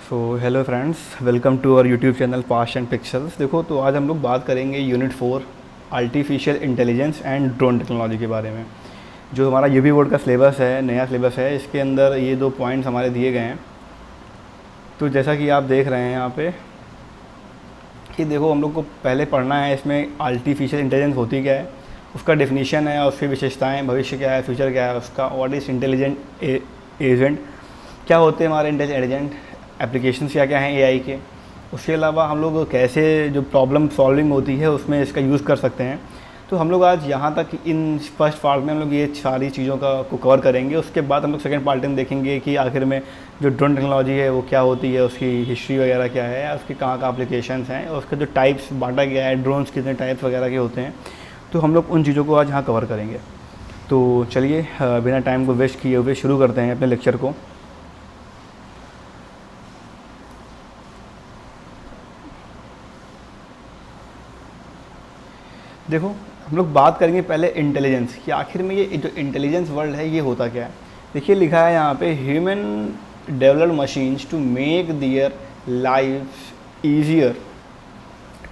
So hello friends, welcome to our YouTube channel past and pixels. देखो, तो आज हम लोग बात करेंगे unit 4 artificial intelligence and drone technology के बारे में। जो हमारा यूपी बोर्ड का सिलेबस है, नया सिलेबस है, इसके अंदर ये 2 पॉइंट्स हमारे दिए गए हैं। तो जैसा कि आप देख रहे हैं यहाँ पे कि देखो, हम लोग को पहले पढ़ना है इसमें आर्टिफिशियल इंटेलिजेंस होती क्या है, उसका डेफिनेशन है, उसकी विशेषताएँ, भविष्य क्या है, फ्यूचर क्या है उसका, व्हाट इज़ इंटेलिजेंट एजेंट, क्या होते हैं हमारे इंटेलिजेंट एजेंट, एप्लीकेशंस क्या क्या हैं एआई के। उसके अलावा हम लोग कैसे जो प्रॉब्लम सॉल्विंग होती है उसमें इसका यूज़ कर सकते हैं। तो हम लोग आज यहाँ तक इन फर्स्ट पार्ट में हम लोग ये सारी चीज़ों को कवर करेंगे। उसके बाद हम लोग सेकंड पार्ट में देखेंगे कि आखिर में जो ड्रोन टेक्नोलॉजी है वो क्या होती है, उसकी हिस्ट्री वगैरह क्या है, उसके कहाँ कहाँ एप्लीकेशंस हैं, और उसके जो टाइप्स बांटा गया है, ड्रोन्स कितने टाइप्स वगैरह के होते हैं। तो हम लोग उन चीज़ों को आज यहाँ कवर करेंगे। तो चलिए बिना टाइम को वेस्ट किए हुए शुरू करते हैं अपने लेक्चर को। देखो, हम लोग बात करेंगे पहले इंटेलिजेंस कि आखिर में ये जो इंटेलिजेंस वर्ल्ड है ये होता क्या है। देखिए, लिखा है यहाँ पे human developed machines to make their life easier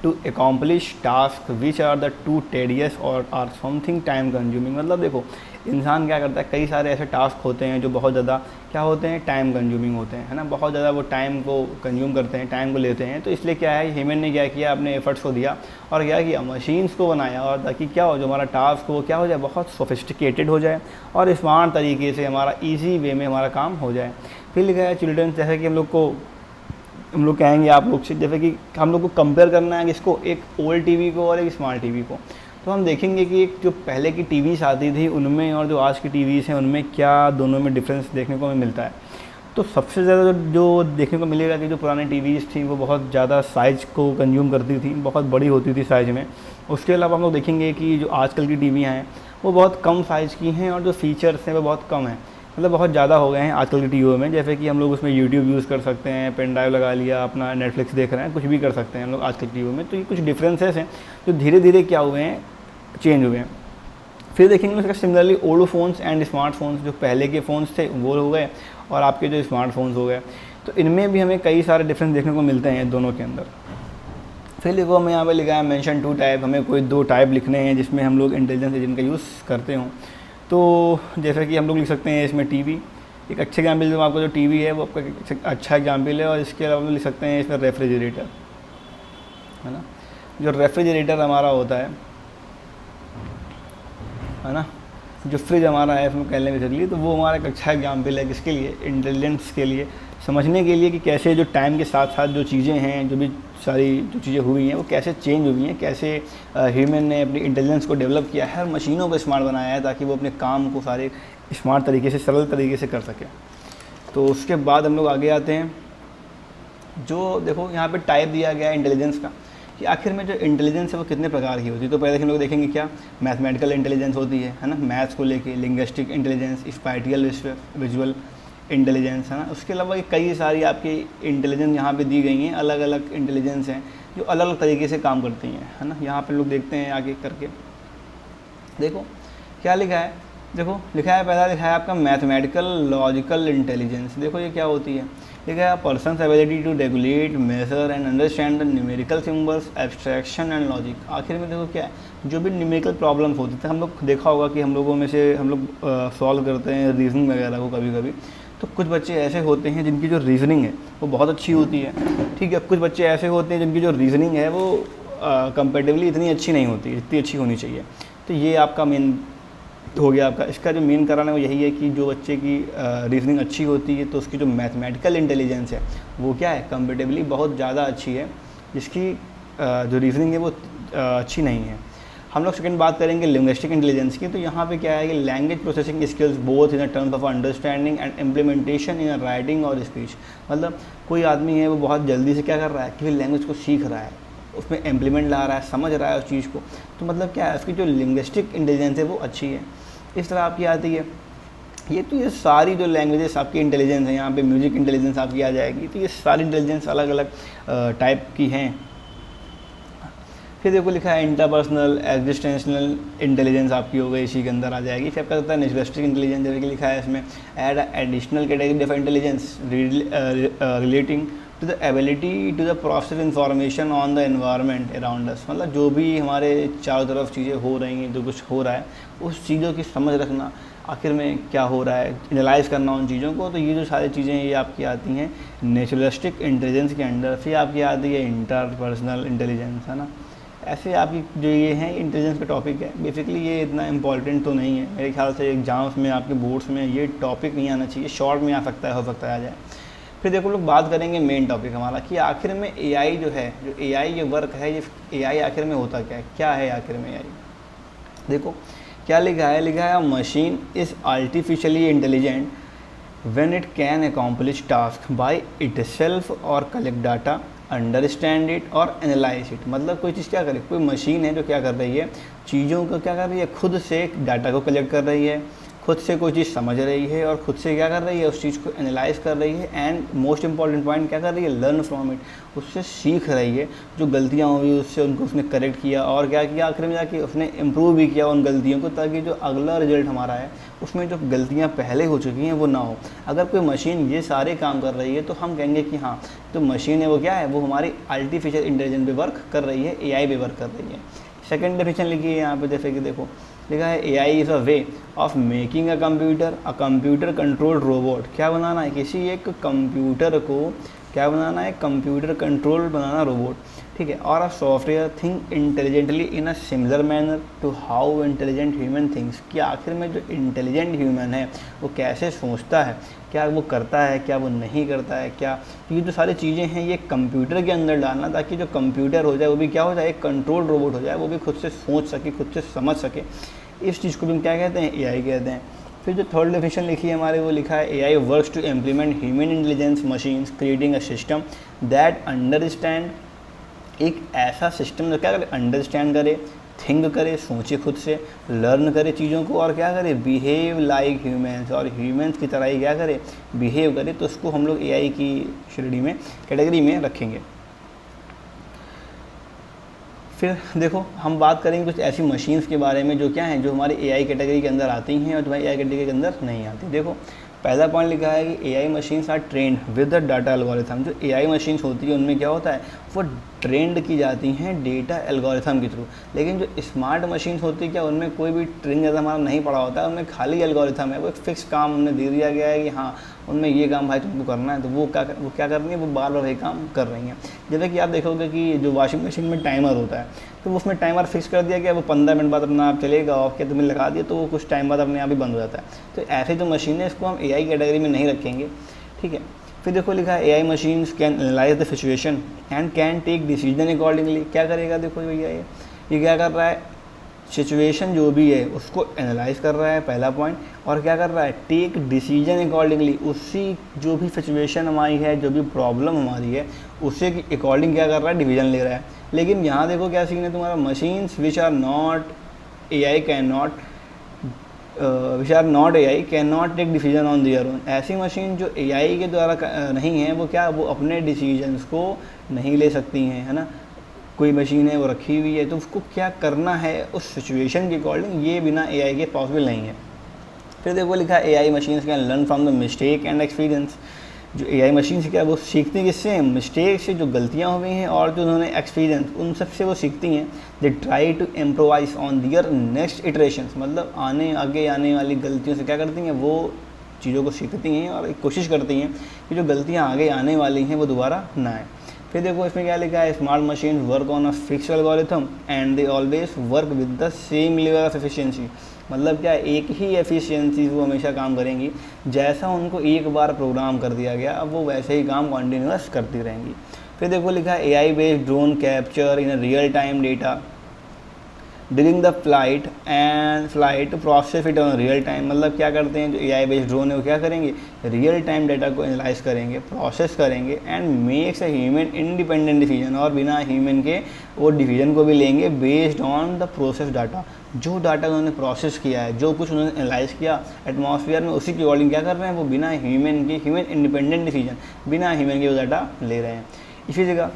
to accomplish task which are the too tedious और आर समथिंग टाइम कंज्यूमिंग। मतलब देखो, इंसान क्या करता है, कई सारे ऐसे टास्क होते हैं जो बहुत ज़्यादा क्या होते हैं, टाइम कंज्यूमिंग होते हैं, है ना। बहुत ज़्यादा वो टाइम को कंज्यूम करते हैं, टाइम को लेते हैं। तो इसलिए क्या है, ह्यूमन ने क्या किया, अपने एफर्ट्स को दिया और क्या किया, मशीन्स को बनाया, और ताकि क्या हो, जो हमारा टास्क हो क्या हो जाए, बहुत सोफिस्टिकेटेड हो जाए और स्मार्ट तरीके से हमारा ईजी वे में हमारा काम हो जाए। फिर लिखा है चिल्ड्रन, जैसे कि हम लोग कहेंगे आप लोग से, जैसे कि हम लोग को कंपेयर करना है इसको, एक ओल्ड टीवी को और एक स्मार्ट टीवी को। तो हम देखेंगे कि एक जो पहले की टीवीज़ आती थी उनमें और जो आज की टीवीज़ हैं उनमें क्या दोनों में डिफरेंस देखने को हमें मिलता है। तो सबसे ज़्यादा जो देखने को मिलेगा कि जो पुरानी टीवीज़ थी वो बहुत ज़्यादा साइज़ को कंज्यूम करती थी, बहुत बड़ी होती थी साइज़ में। उसके अलावा हम लोग देखेंगे कि जो आजकल की टीवी हैं वो बहुत कम साइज़ की हैं और जो फीचर्स हैं वो बहुत कम हैं, मतलब बहुत ज़्यादा हो गए हैं आजकल की टीवी में। जैसे कि हम लोग उसमें यूट्यूब यूज़ कर सकते हैं, पेन ड्राइव लगा लिया, अपना नेटफ्लिक्स देख रहे हैं, कुछ भी कर सकते हैं हम लोग आजकल की टीवी में। तो ये कुछ डिफरेंसेस हैं जो धीरे धीरे क्या हुए हैं, चेंज हुए हैं। फिर देखेंगे उसका similarly old phones and smartphones, जो पहले के फ़ोन्स थे वो हो गए और आपके जो स्मार्टफोन्स हो गए। तो इनमें भी हमें कई सारे डिफरेंस देखने को मिलते हैं दोनों के अंदर। फिर देखो, हमें यहाँ पे लिखा है मेंशन 2 टाइप, हमें कोई 2 टाइप लिखने हैं जिसमें हम लोग इंटेलिजेंस एजेंट का यूज़ करते हों। तो जैसे कि हम लोग लिख सकते हैं इसमें टीवी, एक अच्छा एग्जाम्पल जो आपका जो टीवी है वो आपका एक अच्छा एग्जाम्पल है। और इसके अलावा हम लिख सकते हैं इसमें रेफ्रिजरेटर, है ना। जो रेफ्रिजरेटर हमारा होता है ना, जो फ्रिज हमारा है इसमें कहने में चलिए, तो वो हमारा एक अच्छा एग्जाम्पल है किसके लिए, इंटेलिजेंस के लिए, समझने के लिए कि कैसे जो टाइम के साथ साथ जो चीज़ें हैं, जो भी सारी जो चीज़ें हुई हैं वो कैसे चेंज हुई हैं, कैसे ह्यूमन ने अपनी इंटेलिजेंस को डेवलप किया है और मशीनों को स्मार्ट बनाया है ताकि वो अपने काम को सारे स्मार्ट तरीके से, सरल तरीके से कर सकें। तो उसके बाद हम लोग आगे आते हैं। जो देखो यहाँ पे टाइप दिया गया है इंटेलिजेंस का कि आखिर में जो इंटेलिजेंस है वो कितने प्रकार की होती है। तो पहले हम लोग देखेंगे क्या, मैथमेटिकल इंटेलिजेंस होती है ना, मैथ्स को लेके, linguistic intelligence, spatial visual intelligence, है ना। उसके अलावा कई सारी आपकी इंटेलिजेंस यहाँ पे दी गई हैं, अलग अलग इंटेलिजेंस हैं जो अलग अलग तरीके से काम करती हैं, है ना। यहाँ पे लोग देखते हैं आगे करके, देखो क्या लिखा है। देखो लिखा है, पहला लिखा है आपका मैथमेटिकल लॉजिकल इंटेलिजेंस। देखो ये क्या होती है, लिखा है person's ability to regulate, measure and understand the numerical symbols, abstraction and logic. आखिर में देखो क्या है, जो भी न्यूमेरिकल प्रॉब्लम्स होती थे, हम लोग देखा होगा कि हम लोगों में से हम लोग सॉल्व करते हैं रीजनिंग वगैरह को कभी कभी। तो कुछ बच्चे ऐसे होते हैं जिनकी जो रीजनिंग है वो बहुत अच्छी होती है, ठीक है। कुछ बच्चे ऐसे होते हैं जिनकी जो रीजनिंग है वो कंपेरेटिवली इतनी अच्छी नहीं होती, इतनी अच्छी होनी चाहिए। तो ये आपका मेन हो गया आपका। इसका जो मेन कारण है वो यही है कि जो बच्चे की रीजनिंग अच्छी होती है तो उसकी जो मैथमेटिकल इंटेलिजेंस है वो क्या है, कंपेरेटिवली बहुत ज़्यादा अच्छी है, जिसकी जो रीजनिंग है वो अच्छी नहीं है। हम लोग सेकंड बात करेंगे लिंग्विस्टिक इंटेलिजेंस की। तो यहाँ पे क्या है कि language processing skills both in terms of understanding and implementation in writing और स्पीच। मतलब कोई आदमी है वो बहुत जल्दी से क्या कर रहा है कि लैंग्वेज को सीख रहा है, उसमें इम्प्लीमेंट ला रहा है, समझ रहा है उस चीज़ को। तो मतलब क्या है, उसकी जो लिंग्विस्टिक इंटेलिजेंस है वो अच्छी है। इस तरह आपकी आती है ये। तो ये सारी जो लैंग्वेजेस आपकी इंटेलिजेंस है, यहाँ पे म्यूजिक इंटेलिजेंस आपकी आ जाएगी। तो ये सारी इंटेलिजेंस अलग अलग टाइप की हैं। फिर देखो लिखा है इंटरपर्सनल एग्जिस्टेंशनल इंटेलिजेंस आपकी हो गई, इसी के अंदर आ जाएगी। फिर आपका होता है नेचुरलिस्टिक इंटेलिजेंस, जैसे कि लिखा है इसमें add additional category of intelligence relating to the ability to the process information on the environment around us, मतलब जो भी हमारे चारों तरफ चीज़ें हो रही हैं, जो कुछ हो रहा है उस चीज़ों की समझ रखना, आखिर में क्या हो रहा है, एनालाइज करना उन चीज़ों को। तो ये जो सारी चीज़ें ये आपकी आती हैं नेचुरलिस्टिक इंटेलिजेंस के अंडर। फिर आपकी आती है इंटरपर्सनल इंटेलिजेंस, है ना। ऐसे आपकी जो ये हैं इंटेलिजेंस का टॉपिक है, बेसिकली ये इतना इंपॉर्टेंट तो नहीं है मेरे ख्याल से। एग्जाम्स में आपके बोर्ड्स में ये टॉपिक नहीं आना चाहिए, शॉर्ट में आ सकता है, हो सकता है आ जाए। फिर देखो लोग बात करेंगे मेन टॉपिक हमारा कि आखिर में एआई जो है, जो एआई ये वर्क है, ये एआई आखिर में होता क्या है आखिर में एआई। देखो क्या लिखा है machine is artificially intelligent when it can accomplish task by itself और कलेक्ट डाटा, अंडरस्टैंड इट और एनालाइज इट। मतलब कोई चीज़ क्या करे, कोई मशीन है जो क्या कर रही है, चीज़ों को क्या कर रही है, खुद से डाटा को कलेक्ट कर रही है, खुद से कोई चीज़ समझ रही है और खुद से क्या कर रही है, उस चीज़ को एनालाइज कर रही है एंड मोस्ट इंपॉर्टेंट पॉइंट क्या कर रही है, लर्न फ्रॉम इट, उससे सीख रही है। जो गलतियाँ हुई उससे उनको उसने करेक्ट किया और क्या किया, आखिर में जाके उसने इम्प्रूव भी किया उन गलतियों को, ताकि जो अगला रिजल्ट हमारा है उसमें जो गलतियाँ पहले हो चुकी हैं वो ना हो। अगर कोई मशीन ये सारे काम कर रही है तो हम कहेंगे कि हाँ जो मशीन है वो क्या है, वो हमारी आर्टिफिशियल इंटेलिजेंस पे वर्क कर रही है, एआई पे वर्क कर रही है। सेकेंड डेफिनेशन लिखी है यहाँ पे, जैसे कि देखो लिखा है AI is a way of making a computer controlled robot. क्या बनाना है, किसी एक कंप्यूटर को क्या बनाना है, कंप्यूटर कंट्रोल बनाना रोबोट, ठीक है। और a software think intelligently in a similar manner to how intelligent human things. कि आखिर में जो इंटेलिजेंट ह्यूमन है वो कैसे सोचता है, क्या वो करता है, क्या वो नहीं करता है, क्या ये जो सारी चीज़ें हैं ये कंप्यूटर के अंदर डालना, ताकि जो कंप्यूटर हो जाए वो भी क्या हो जाए, एक कंट्रोल रोबोट हो जाए, वो भी खुद से सोच सके, खुद से समझ सके। इस चीज़ को भी हम क्या कहते हैं, एआई कहते हैं। फिर जो थर्ड डेफिनेशन लिखी है हमारे, वो लिखा है AI works to implement human intelligence machines creating a system that understand. एक ऐसा सिस्टम जो क्या करे, अंडरस्टैंड करे, थिंक करे, सोचे खुद से, लर्न करे चीज़ों को और क्या करे, बिहेव लाइक ह्यूमंस, और ह्यूमंस की तरह ही क्या करे, बिहेव करे। तो उसको हम लोग एआई की श्रेणी में, कैटेगरी में रखेंगे। फिर देखो हम बात करेंगे कुछ ऐसी मशीन्स के बारे में जो क्या हैं, जो हमारी एआई कैटेगरी के अंदर आती हैं और जो हमारी एआई कैटेगरी के अंदर नहीं आती। देखो पहला पॉइंट लिखा है कि AI machines are trained with the data algorithm. जो एआई मशीन्स होती है उनमें क्या होता है, वो ट्रेंड की जाती हैं डेटा एल्गोरिथम के थ्रू। लेकिन जो स्मार्ट मशीन्स होती है क्या, उनमें कोई भी ट्रेनिंग ज़्यादा हमारा नहीं पड़ा होता है, उनमें खाली एल्गोरिथम है, वो एक फिक्स काम उन्हें दे दिया गया है कि हाँ उनमें ये काम भाई तुमको करना है, तो वो क्या कर रही है, वो बार बार वही काम कर रही हैं। जैसे कि आप देखोगे कि जो वॉशिंग मशीन में टाइमर होता है, तो उसमें टाइमर फिक्स कर दिया गया, वो 15 मिनट बाद अपना आप चलेगा, और क्या तुमने लगा दिया तो वो कुछ टाइम बाद अपने आप ही बंद हो जाता है। तो ऐसे जो मशीन है इसको हम एआई कैटेगरी में नहीं रखेंगे, ठीक है। फिर देखो लिखा है AI machines can analyse the situation and can take decision accordingly. क्या करेगा, देखो भैया ये क्या कर रहा है, सिचुएशन जो भी है उसको एनालाइज कर रहा है, पहला पॉइंट, और क्या कर रहा है, टेक डिसीजन अकॉर्डिंगली। उसी जो भी सिचुएशन हमारी है, जो भी प्रॉब्लम हमारी है, उससे अकॉर्डिंग क्या कर रहा है, डिसीजन ले रहा है। लेकिन यहाँ देखो क्या सीन है तुम्हारा, machines which are not AI can not take decision on their own. ऐसी मशीन जो एआई के द्वारा नहीं है, वो क्या, वो अपने डिसीजंस को नहीं ले सकती हैं, है ना। कोई मशीन है वो रखी हुई है, तो उसको क्या करना है उस सिचुएशन के अकॉर्डिंग, ये बिना एआई के पॉसिबल नहीं है। फिर देखो लिखा है AI machines can learn from the mistake and experience. जो एआई मशीन से क्या, वो सीखती किससे हैं, मिस्टेक से, जो गलतियाँ हुई हैं, और जो उन्होंने एक्सपीरियंस, उन सब से वो सीखती हैं। They try to improvise on their next iterations. मतलब आगे आने वाली गलतियों से क्या करती हैं, वो चीज़ों को सीखती हैं और कोशिश करती हैं कि जो गलतियाँ आगे आने वाली हैं वो दोबारा ना आए। फिर देखो इसमें क्या लिखा है, smart machine work on a fixed algorithm and they always work with the same level of efficiency. मतलब क्या, एक ही एफिशिएंसी वो हमेशा काम करेंगी, जैसा उनको एक बार प्रोग्राम कर दिया गया, अब वो वैसे ही काम कॉन्टीन्यूअस करती रहेंगी। फिर देखो लिखा है AI based drone capture in real time data during the flight process it on real time. मतलब क्या करते हैं, जो एआई बेस्ड ड्रोन है वो क्या करेंगे, रियल टाइम डाटा को एनालाइज करेंगे, प्रोसेस करेंगे and makes a human independent decision. और बिना ह्यूमन के वो डिसीजन को भी लेंगे based on the process data. जो डाटा उन्होंने प्रोसेस किया है, जो कुछ उन्होंने एनालाइज किया एटमॉस्फेयर में, उसी के अकॉर्डिंग क्या कर रहे हैं, वो बिना ह्यूमन इंडिपेंडेंट डिसीजन, बिना ह्यूमन के वो डाटा ले रहे हैं। इसी जगह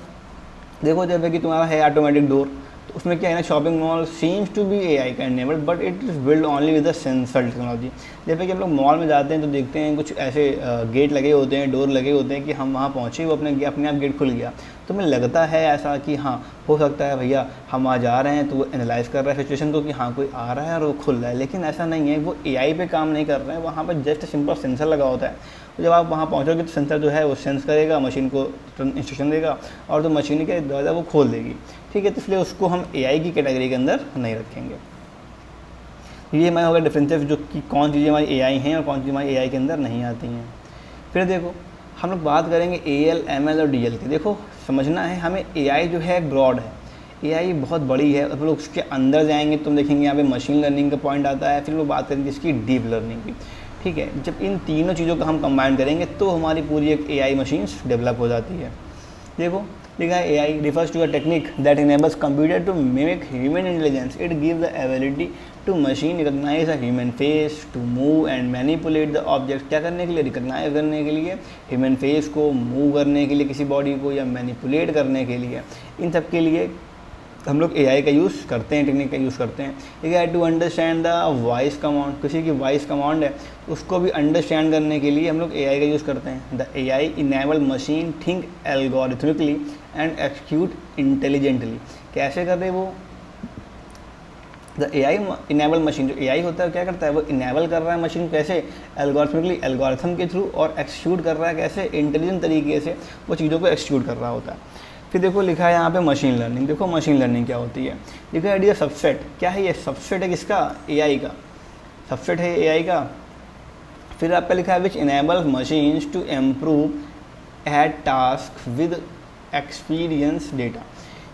देखो जैसे कि तुम्हारा है ऑटोमेटिक डोर, तो उसमें क्या है ना, shopping mall seems to be AI का enabled but it is build only with the sensor technology. जैसे कि हम लोग मॉल में जाते हैं तो देखते हैं कुछ ऐसे गेट लगे होते हैं, डोर लगे होते हैं कि हम वहाँ पहुँचे, वो अपने आप गेट खुल गया। तो हमें लगता है ऐसा कि हाँ हो सकता है भैया हम वहाँ जा रहे हैं तो वो एनालाइज कर रहा है सिचुएशन को कि हाँ कोई आ रहा है और वो खुल रहा है, लेकिन ऐसा नहीं है, वो एआई पे काम नहीं कर रहे हैं, वहाँ पर जस्ट सिंपल सेंसर लगा होता है। तो जब आप वहाँ पहुँचोगे तो सेंसर जो है वो सेंस करेगा, मशीन को इंस्ट्रक्शन देगा और तो मशीन के दरवाज़ा वो खोल देगी। ठीक है, तो इसलिए उसको हम एआई की कैटेगरी के अंदर नहीं रखेंगे। ये हमारा होगा डिफरेंसेस जो कि कौन चीज़ें हमारी एआई हैं और कौन चीज़ें हमारी एआई के अंदर नहीं आती हैं। फिर देखो हम लोग बात करेंगे एएल, एमएल और डीएल की। देखो समझना है हमें एआई जो है ब्रॉड है, एआई बहुत बड़ी है, अब लोग उसके अंदर जाएंगे तो हम देखेंगे यहाँ पे मशीन लर्निंग का पॉइंट आता है, फिर लोग बात करेंगे इसकी डीप लर्निंग की। ठीक है, जब इन तीनों चीज़ों को हम कंबाइन करेंगे तो हमारी पूरी एक एआई मशीन्स डेवलप हो जाती है। देखो लिखा है AI refers to a technique that enables computer to mimic human intelligence. It gives the ability to machine recognise a human face to move and manipulate the object. क्या करने के लिए? रिकॉग्नाइज करने के लिए, ह्यूमन फेस को move करने के लिए किसी बॉडी को, या मैनिपुलेट करने के लिए, इन सब के लिए हम लोग एआई का यूज़ करते हैं, टेक्निक का यूज़ करते हैं। ठीक है, to understand the voice command, किसी की वॉइस कमांड है उसको भी अंडरस्टैंड करने के लिए हम लोग एआई का यूज़ करते हैं। The AI enable machine think algorithmically and execute intelligently. कैसे कर रहे वो? द एआई इनेबल मशीन, जो एआई होता है क्या करता है, वो इनेबल कर रहा है मशीन कैसे? एल्गोरिथमिकली, एल्गोरिथम के थ्रू, और एक्सिक्यूट कर रहा है कैसे? इंटेलिजेंट तरीके से वो चीज़ों को एक्सिक्यूट कर रहा होता है। फिर देखो लिखा है यहाँ पे मशीन लर्निंग। देखो मशीन लर्निंग क्या होती है, लिखा है आइडिया सबसेट। क्या है ये? सबसेट है किसका? एआई का, सबसेट है एआई का। फिर आपका लिखा है which enables machines to improve at task with experience data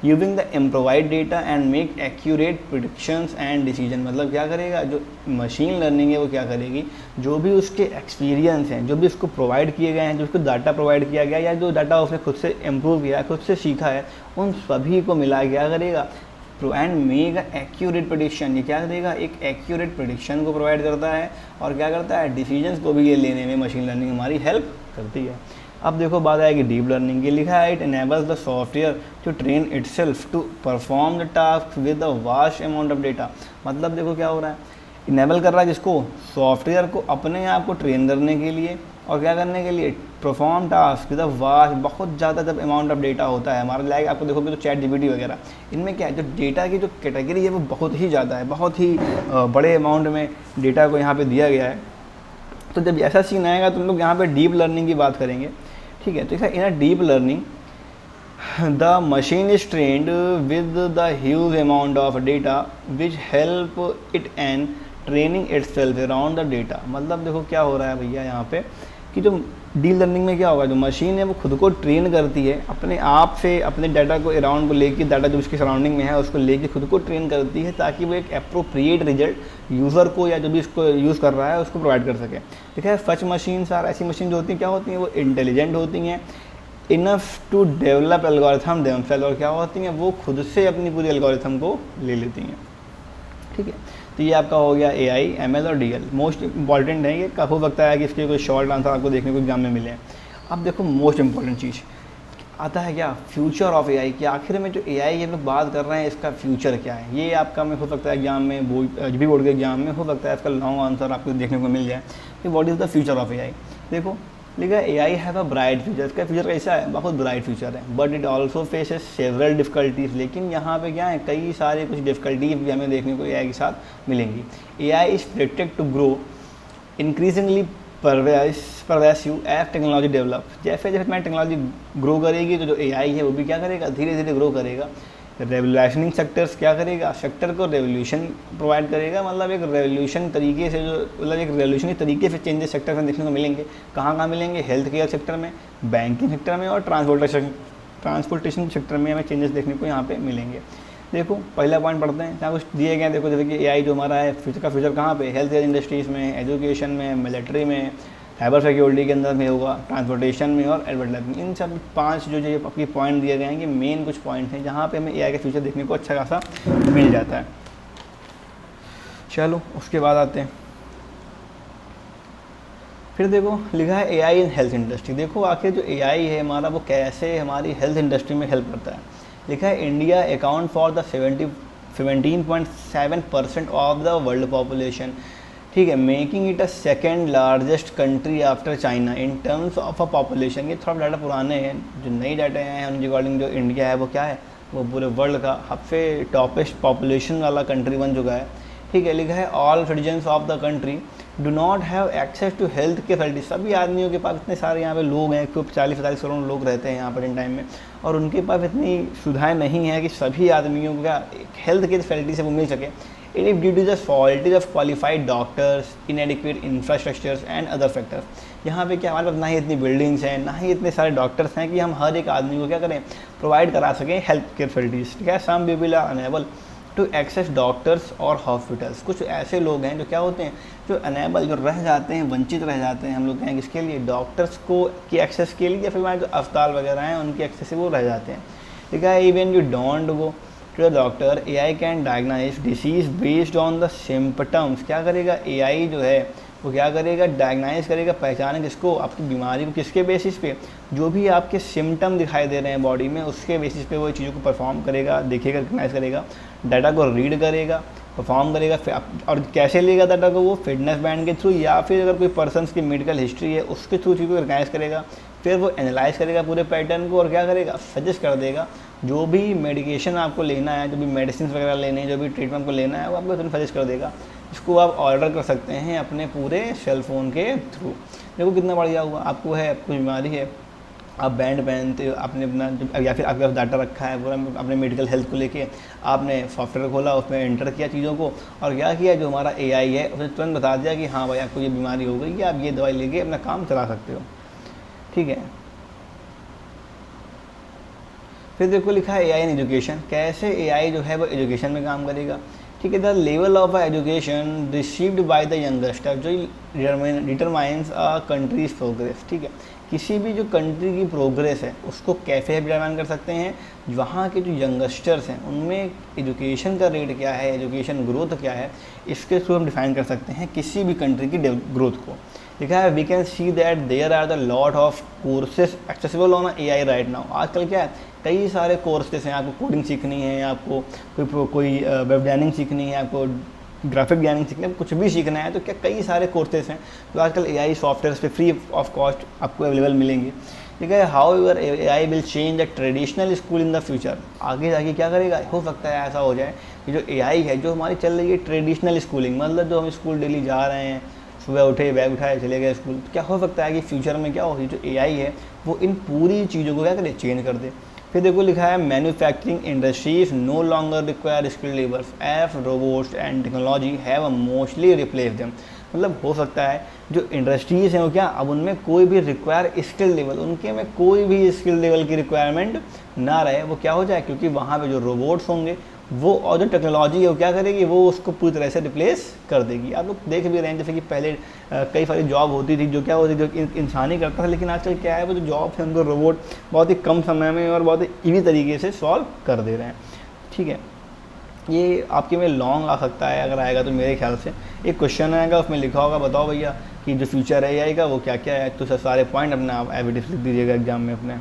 using the improvised data and make accurate predictions and decision. मतलब क्या करेगा जो मशीन लर्निंग है वो क्या करेगी, जो भी उसके एक्सपीरियंस हैं, जो भी उसको प्रोवाइड किए गए हैं, जो उसको डाटा प्रोवाइड किया गया या जो डाटा उसने खुद से इम्प्रूव किया, खुद से सीखा है, उन सभी को मिला क्या करेगा, एंड मेक एक्यूरेट प्रेडिक्शन। ये क्या करेगा? एक एक्यूरेट प्रेडिक्शन को प्रोवाइड करता है और क्या करता है? डिसीजंस को भी ये लेने में मशीन लर्निंग हमारी हेल्प करती है। अब देखो बात आएगी डीप लर्निंग की। लिखा है it enables the software to train itself to perform the task with a vast amount of data. मतलब देखो क्या हो रहा है, इनेबल कर रहा है जिसको? सॉफ्टवेयर को अपने आप को ट्रेन करने के लिए और क्या करने के लिए? Perform task with a vast, बहुत ज़्यादा जब अमाउंट ऑफ डेटा होता है हमारा, लाइक आपको देखोगे तो चैट जीपीटी वगैरह, इनमें क्या है, जो डेटा की जो कैटेगरी है वो बहुत ही ज़्यादा है, बहुत ही बड़े अमाउंट में डेटा को यहाँ पे दिया गया है। तो जब ऐसा सीन आएगा तो हम लोग यहाँ पे डीप लर्निंग की बात करेंगे। ठीक है, तो in a deep learning the machine is trained with the huge amount of data which help it and training itself around the data. मतलब देखो क्या हो रहा है भैया यहाँ पे कि जो डीप लर्निंग में क्या होगा, जो मशीन है वो खुद को ट्रेन करती है अपने आप से, अपने डाटा को अराउंड को लेके, डाटा जो उसके सराउंडिंग में है उसको लेके खुद को ट्रेन करती है ताकि वो एक अप्रोप्रिएट रिजल्ट यूज़र को या जो भी इसको यूज़ कर रहा है उसको प्रोवाइड कर सके। ठीक है, सच मशीन सार ऐसी मशीन जो होती हैं क्या होती हैं, वो इंटेलिजेंट होती हैं, enough to develop algorithm themselves, और क्या होती हैं वो खुद से अपनी पूरी एल्गोरिथम को ले लेती हैं। ठीक है, तो ये आपका हो गया एआई, एमएल और डीएल। मोस्ट इंपॉर्टेंट है ये, हो सकता है कि इसके कोई शॉर्ट आंसर आपको देखने को एग्जाम में मिले। अब देखो मोस्ट इंपॉर्टेंट चीज़ आता है क्या, फ्यूचर ऑफ एआई। कि आखिर में जो एआई हम लोग बात कर रहे हैं इसका फ्यूचर क्या है, ये आपका में हो सकता है एग्जाम में, भी बोर्ड के एग्जाम में हो सकता है इसका लॉन्ग आंसर आपको देखने को मिल जाए कि what is the future of AI. देखो लिखा है AI have a bright future. इसका फ्यूचर कैसा है, बहुत ब्राइट फ्यूचर है, but it also faces several difficulties. लेकिन यहाँ पे क्या है, कई सारे कुछ डिफिकल्टीज भी हमें देखने को एआई के साथ मिलेंगी। AI is predicted to grow increasingly pervasive as technology develop. जैसे जैसे मैं टेक्नोलॉजी ग्रो करेगी तो जो एआई है वो भी क्या करेगा, धीरे धीरे ग्रो करेगा। रेवोल्यूशनिंग सेक्टर्स क्या करेगा, सेक्टर को रेवोल्यूशन प्रोवाइड करेगा, मतलब एक रेवोल्यूशन तरीके से, जो मतलब एक रेवोल्यूशनरी तरीके से चेंजेस सेक्टर में देखने को मिलेंगे। कहाँ मिलेंगे, हेल्थ केयर सेक्टर में, बैंकिंग सेक्टर में और ट्रांसपोर्टेशन सेक्टर में हमें चेंजेस देखने को यहाँ पे मिलेंगे। देखो पहला पॉइंट पढ़ते हैं, यहाँ कुछ दिए गए हैं। देखो जैसे कि एआई जो हमारा है फ्यूचर का फ्यूचर कहाँ पे, हेल्थ केयर इंडस्ट्रीज़ में, एजुकेशन में, मिलिट्री में, साइबर सिक्योरिटी के अंदर में होगा, ट्रांसपोर्टेशन में और एडवर्टाइजमेंट। इन सब 5 जो आपके पॉइंट दिए गए हैं ये मेन कुछ पॉइंट हैं जहाँ पे हमें एआई का फ्यूचर देखने को अच्छा खासा मिल जाता है। चलो उसके बाद आते हैं, फिर देखो लिखा है एआई इन हेल्थ इंडस्ट्री। देखो आखिर जो एआई है हमारा वो कैसे हमारी हेल्थ इंडस्ट्री में हेल्प करता है। लिखा है India account for the 17.7% of the world population, ठीक है, making it a second largest country after China in terms of a population. ये थोड़ा डाटा पुराने हैं, जो नई डाटा हैं उन रिकॉर्डिंग जो इंडिया है वो क्या है, वो पूरे वर्ल्ड का सबसे टॉपेस्ट पॉपुलेशन वाला कंट्री बन चुका है, ठीक है। लिखा है all citizens of the country do not have access to health care facility. सभी आदमियों के पास, इतने सारे यहाँ पे लोग हैं, खूब 40-45 करोड़ लोग रहते हैं यहाँ पर इन टाइम में, और उनके पास इतनी सुविधाएं नहीं है कि सभी आदमियों का हेल्थ केयर फैसिलिटी से वो मिल सके। It is due to the shortage of qualified doctors, inadequate infrastructures and other factors. यहाँ पे क्या हमारे पास ना ही इतनी बिल्डिंग्स हैं, ना ही इतने सारे डॉक्टर्स हैं कि हम हर एक आदमी को क्या करें, प्रोवाइड करा सकें हेल्थ केयर फैसिलिटीज़, ठीक है। Some people are unable to access doctors और हॉस्पिटल्स। कुछ ऐसे लोग हैं जो क्या होते हैं, जो अनेबल, जो रह जाते हैं, वंचित रह जाते हैं, हम लोग कहें किसके लिए, डॉक्टर्स को की एक्सेस के लिए, या फिर हमारे जो अस्पताल वगैरह हैं उनकी एक्सेस से वो रह जाते हैं, ठीक है। Even you don't go to the doctor, AI can diagnose disease based on the symptoms. क्या करेगा AI जो है वो क्या करेगा, डायग्नाइज करेगा, पहचाने किसको, आपकी बीमारी को, किसके बेसिस पे, जो भी आपके सिम्टम दिखाई दे रहे हैं बॉडी में, उसके बेसिस पे वो चीज़ों को परफॉर्म करेगा, देखेगा, रिकग्नाइज करेगा, डाटा को रीड करेगा, परफॉर्म करेगा। और कैसे लेगा डाटा को, वो फिटनेस बैंड के थ्रू, या फिर अगर कोई पर्सन की मेडिकल हिस्ट्री है उसके थ्रू चीज़ को रिकग्नाइज करेगा, फिर वो एनालाइज करेगा पूरे पैटर्न को, और क्या करेगा, सजेस्ट कर देगा जो भी मेडिकेशन आपको लेना है, जो भी मेडिसिन वगैरह लेने हैं, जो भी ट्रीटमेंट को लेना है, वो आपको तुरंत सजेस्ट कर देगा। इसको आप ऑर्डर कर सकते हैं अपने पूरे सेल फ़ोन के थ्रू। देखो कितना बढ़िया हुआ, आपको है, कोई बीमारी है, आप बैंड पहनते हो, आपने अपना, या फिर आपके पास डाटा रखा है पूरा अपने मेडिकल हेल्थ को लेके, आपने सॉफ्टवेयर खोला, उसमें एंटर किया चीज़ों को, और क्या किया, जो हमारा AI है उसने तुरंत बता दिया कि हाँ भाई आपको ये बीमारी हो गई है, आप ये दवाई लेके अपना काम चला सकते हो, ठीक है। फिर देखो लिखा है AI इन एजुकेशन, कैसे AI जो है वो एजुकेशन में काम करेगा, ठीक है। The level of education received by the youngster जो डिटरमाइंस अ कंट्रीज प्रोग्रेस, ठीक है। किसी भी जो कंट्री की प्रोग्रेस है उसको कैसे डिटरमाइन कर सकते हैं, वहाँ के जो यंगस्टर्स हैं उनमें एजुकेशन का रेट क्या है, एजुकेशन ग्रोथ क्या है, इसके थ्रू हम डिफाइन कर सकते हैं किसी भी कंट्री की ग्रोथ को। लिखा है we can see that there are the lot of courses accessible on AI right now. आजकल क्या है, कई सारे कोर्सेज हैं, आपको कोडिंग सीखनी है, आपको कोई वेब डिजाइनिंग सीखनी है, आपको ग्राफिक डिजाइनिंग सीखना है, कुछ भी सीखना है, तो क्या कई सारे कोर्सेज हैं जो आजकल AI सॉफ्टवेयर पे फ्री ऑफ कॉस्ट आपको अवेलेबल मिलेंगे, ठीक है। However AI will change the traditional school in the future. आगे जाके क्या करेगा, हो सकता है ऐसा हो जाए कि जो AI है, जो हमारी चल रही है ट्रेडिशनल स्कूलिंग, मतलब जो हम स्कूल डेली जा रहे हैं, सुबह उठे, बैग उठाए, चले गए स्कूल, तो क्या हो सकता है कि फ्यूचर में क्या हो, जो AI है वो इन पूरी चीज़ों को क्या करे, चेंज कर दे। फिर देखो लिखा है manufacturing industries no longer require skilled labours if robots and technology have mostly replace them. मतलब हो सकता है जो इंडस्ट्रीज़ हैं वो क्या, अब उनमें कोई भी रिक्वायर स्किल लेवल, उनके में कोई भी स्किल लेवल की रिक्वायरमेंट ना रहे, वो क्या हो जाए, क्योंकि वहाँ पे जो रोबोट्स होंगे वो, और जो टेक्नोलॉजी है वो क्या करेगी, वो उसको पूरी तरह से रिप्लेस कर देगी। आप लोग देख भी रहे हैं जैसे कि पहले कई सारी जॉब होती थी जो क्या होती थी, जो इंसान ही करता था, लेकिन आजकल क्या है, वो जो जॉब है उनको रोबोट बहुत ही कम समय में और बहुत ही ईजी तरीके से सॉल्व कर दे रहे हैं, ठीक है। ये आपके में लॉन्ग आ सकता है, अगर आएगा तो मेरे ख्याल से एक क्वेश्चन आएगा, उसमें लिखा होगा बताओ भैया कि जो फ्यूचर है AI का वो क्या क्या है, तो सारे पॉइंट अपना आप एविडेंस लिख दीजिएगा एग्जाम में अपने।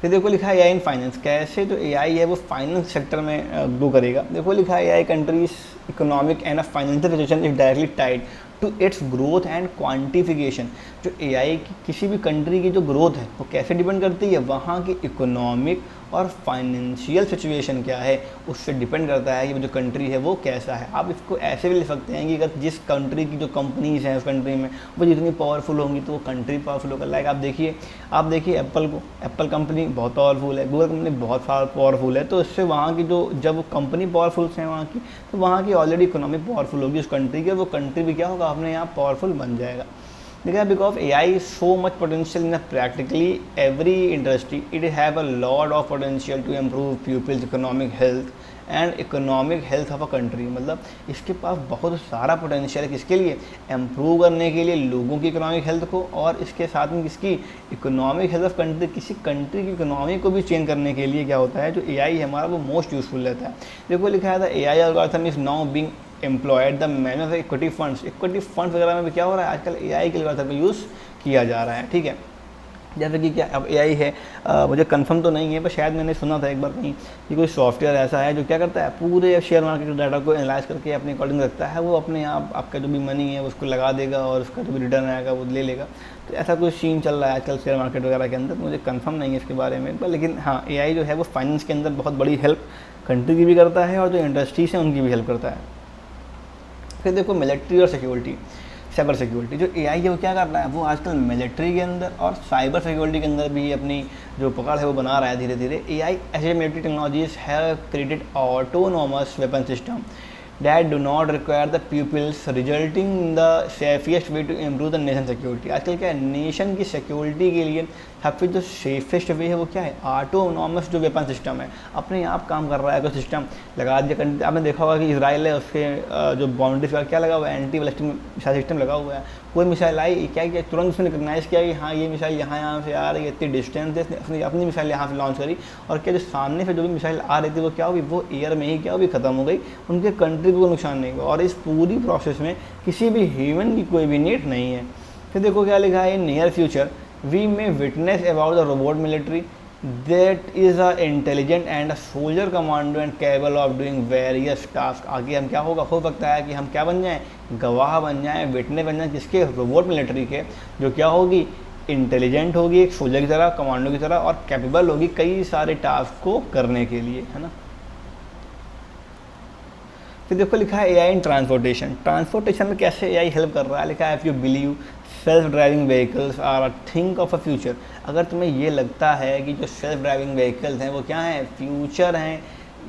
फिर देखो लिखा है AI इन फाइनेंस, कैसे जो AI है वो फाइनेंस सेक्टर में ग्रो करेगा। देखो लिखा है AI countries economic and financial situation is directly tied to its growth and quantification. जो AI की किसी भी कंट्री की जो ग्रोथ है वो कैसे डिपेंड करती है, वहाँ की इकोनॉमिक और फाइनेंशियल सिचुएशन क्या है उससे डिपेंड करता है कि वो जो कंट्री है वो कैसा है। आप इसको ऐसे भी लिख सकते हैं कि अगर जिस कंट्री की जो कंपनीज़ हैं उस कंट्री में वो जितनी पावरफुल होंगी तो वो कंट्री पावरफुल होगा। लाइक आप देखिए एप्पल को, एप्पल कंपनी बहुत पावरफुल है, गूगल कंपनी बहुत पावरफुल है, तो इससे वहाँ की जो, जब कंपनी पावरफुल है वहाँ की, तो वहाँ की ऑलरेडी इकोनॉमी पावरफुल होगी उस कंट्री की, वो कंट्री भी क्या होगा, अपने यहाँ पावरफुल बन जाएगा। देखिए because AI is so much potential in practically every industry, it have a lot of potential to improve people's economic health and economic health of a country। मतलब इसके पास बहुत सारा पोटेंशियल है, किसके लिए, इम्प्रूव करने के लिए लोगों की इकोनॉमिक हेल्थ को, और इसके साथ में किसकी, इकोनॉमिक हेल्थ ऑफ कंट्री, किसी कंट्री की इकोनॉमी को भी चेंज करने के लिए क्या होता है, जो AI है हमारा वो मोस्ट यूजफुल रहता है। देखो लिखा है था AI algorithm is now being employed the man of equity funds. Equity funds वगैरह में भी क्या हो रहा है, आजकल AI के एल्गोरिथम का यूज़ किया जा रहा है, ठीक है। जैसे कि क्या अब एआई है, मुझे कंफर्म तो नहीं है पर शायद मैंने सुना था एक बार कहीं कि कोई सॉफ्टवेयर ऐसा है जो क्या करता है, पूरे शेयर मार्केट के डाटा को एनालाइज करके अपने अकॉर्डिंग रखता है, वो अपने आप आपका जो भी मनी है उसको लगा देगा और उसका जो भी रिटर्न आएगा वो ले लेगा। तो ऐसा कुछ सीन चल रहा है आजकल शेयर मार्केट वगैरह के अंदर, मुझे कंफर्म नहीं है इसके बारे में पर, लेकिन हाँ एआई जो है वो फाइनेंस के अंदर बहुत बड़ी हेल्प कंट्री की भी करता है और जो इंडस्ट्रीज हैं उनकी भी हेल्प करता है। फिर देखो मिलिट्री और सिक्योरिटी, साइबर सिक्योरिटी, जो एआई है वो क्या कर रहा है, वो आजकल मिलिट्री के अंदर और साइबर सिक्योरिटी के अंदर भी अपनी जो पकड़ है वो बना रहा है धीरे धीरे। AI as a military technologies have created autonomous weapon system that do not require the pupils, resulting in the safest way to improve the nation security। आजकल क्या है, नेशन की सिक्योरिटी के लिए सबसे जो सेफेस्ट वे है वो क्या है, ऑटोनॉमस जो वेपन सिस्टम है, अपने आप काम कर रहा है। अगर सिस्टम लगा दिया, आपने देखा होगा कि इसराइल है उसके जो बाउंड्रीज का क्या लगा हुआ है, एंटी बैलिस्टिक मिसाइल सिस्टम लगा हुआ है। कोई मिसाइल आई क्या किया, तुरंत उसने रिकग्नाइज किया कि हाँ ये मिसाइल यहाँ से आ रही है, इतनी डिस्टेंस है, उसने अपनी मिसाइल यहाँ से लॉन्च करी और क्या जो सामने से जो भी मिसाइल आ रही थी वो क्या हुई, वो एयर में ही क्या हुई, ख़त्म हो गई, उनके कंट्री को नुकसान नहीं हुआ। और इस पूरी प्रोसेस में किसी भी ह्यूमन की कोई भी नीड नहीं है। फिर देखो क्या लिखा है, in near future we may witness about the robot military that is a intelligent and a soldier commando and capable of doing various task. आगे हम क्या होगा, हो सकता है कि हम क्या बन जाएं, गवाह बन जाएं, विटनेस बन जाएं, किसके, रोबोट मिलिट्री के, जो क्या होगी, इंटेलिजेंट होगी एक सोल्जर की तरह, कमांडो की तरह, और कैपेबल होगी कई सारे टास्क को करने के लिए, है ना। फिर देखो लिखा है एआई इन ट्रांसपोर्टेशन, ट्रांसपोर्टेशन में कैसे एआई हेल्प कर रहा है, लिखा है if you believe self driving vehicles are a think of a future. अगर तुम्हें ये लगता है कि जो सेल्फ ड्राइविंग व्हीकल्स हैं वो क्या हैं, फ्यूचर हैं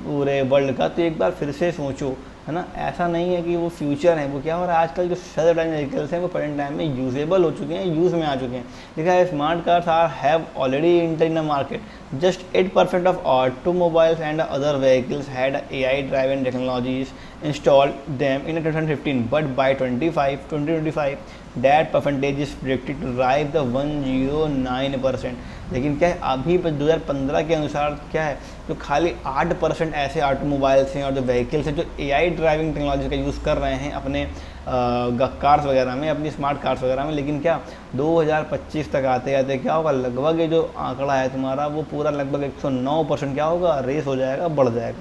पूरे वर्ल्ड का, तो एक बार फिर से सोचो, है ना। ऐसा नहीं है कि वो फ्यूचर हैं, वो क्या हो रहा है, आजकल जो सेल्फ ड्राइविंग व्हीकल्स हैं वो प्रेजेंट टाइम में यूजेबल हो चुके हैं, यूज़ में आ चुके हैं। लिखा है smart cars are have already enter in the market, just 8% of automobiles and other vehicles had AI driven technologies installed them in 2015, but by 2025 that percentage is predicted to rise the 109%। लेकिन क्या है, अभी 2015 के अनुसार क्या है, जो खाली 8% ऐसे ऑटोमोबाइल्स हैं और जो व्हीकल्स हैं जो AI ड्राइविंग टेक्नोलॉजी का यूज़ कर रहे हैं अपने कार्स वगैरह में, अपनी स्मार्ट कार्स वगैरह में। लेकिन क्या 2025 तक आते आते क्या होगा, लगभग ये जो आंकड़ा है तुम्हारा वो पूरा लगभग 109% क्या होगा, रेस हो जाएगा, बढ़ जाएगा।